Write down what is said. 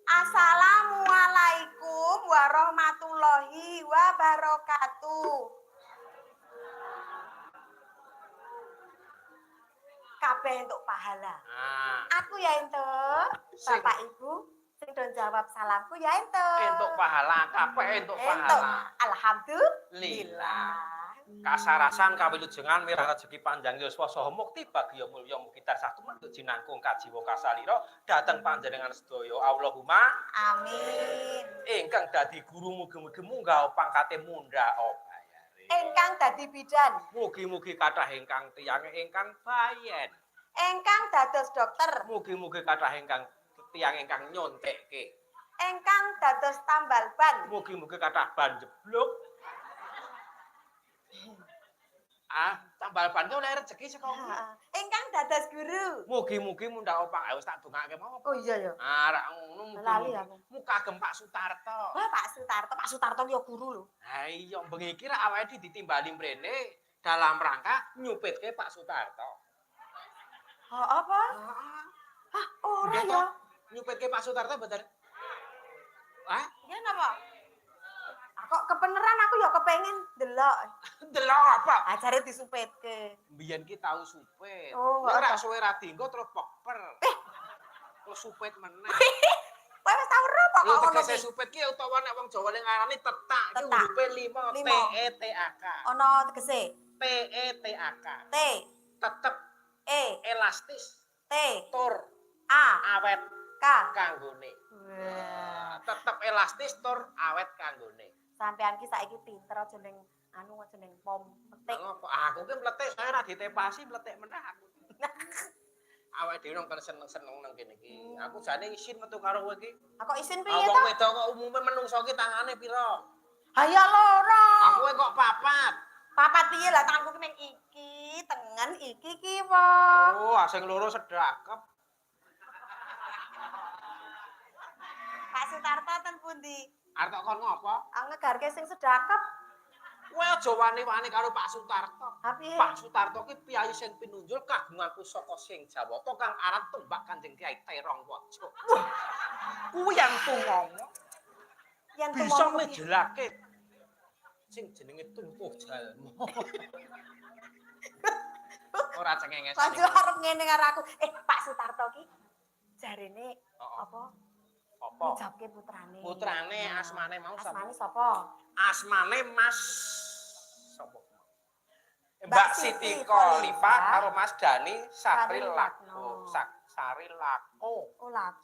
Assalamualaikum warahmatullahi wabarakatuh. Kabeh entuk pahala. Aku ya entuk. Bapak Ibu sing do jawab salamku ya entuk. Entuk pahala, kabeh entuk pahala. Alhamdulillah. Kasarasan kawilujengan mirah rejeki panjang yuswa saha mukti bagya mulya mugi tansah tumanduk jinangkung kajiwa kasalira dhateng panjenengan sedaya. Allahumma amin. Ingkang dadi guru mugi-mugi munggah pangkate mundhak bayare. Ingkang dadi bidan Mugi-mugi kathah ingkang tiyange ingkang bayen. Ingkang dados dokter Mugi-mugi kathah ingkang tiyang ingkang nyontekke. Ingkang dados tambal ban Mugi-mugi kathah ban jeblok. Tambal ban ki oleh rezeki saka Allah. Ingkang dados guru. Mugi-mugi mundhak opang wis tak dongake mau. Oh iya ya. Rak ngono lali aku. Mukagem Pak Sutarto. Wah, Pak Sutarto ki ya guru lho. Ha iya bengi iki rak awake ditimbali mrene dalam rangka nyupitke Pak Sutarto. Apa? Ora ya. Nyupitke Pak Sutarto mboten. Ya napa? Kok kebeneran aku ya kepengin delok. Delok apa? Ajare disupitke. Mbiyen ki tau supit. Oh, ora suwe ra dienggo terus peper. Terus supit meneh. Kowe wis tau ro kok ngono ki. Tegese supit ki utawa nek wong Jawa ngarani tetak ki urupe 5 TETAK. Ono tegese TETAK. T Tetep elastis. T tur awet kanggone. Tetep elastis tur awet kanggone. Sampean ki saiki pinter aja ning aja ning pom metik. Aku ki mletik saya ra ditepasi mletik meneh aku. Awake dhewe nang seneng-seneng nang kene iki. Aku jane isin metu karo kowe iki. Kok isin piye to? Wong wedok kok umume menungso ki tangane pira? Ya loro. Aku kok papat. Papat piye lah tanganku ki ning iki, tengen iki kiwa. Oh, sing loro sedakep. Pak Sutarto ten pundi? Arep kon ngopo? Ngegarke sing sedakep. Kowe aja wani-wani karo Pak Sutarto. Pak Sutarto ki piyai sing pinunjul kagungan pusaka sing Jawata kang aran tumbak Kanjeng Kyai Terong Waja. Kuwi yang tumomo. Yang bisa ngejelake sing jenenge tumpuh jalma. Ora cengenges. Aja arep ngene karo aku. Pak Sutarto ki jarene apa? Apa? Ngejabke putrane. Putrane asmane mau sapa? Asmane sapa? Asmane Mas sapa? Mbak Siti Kholifa karo Mas Dani Sapril Lako. Sari Lako. Oh, Lako.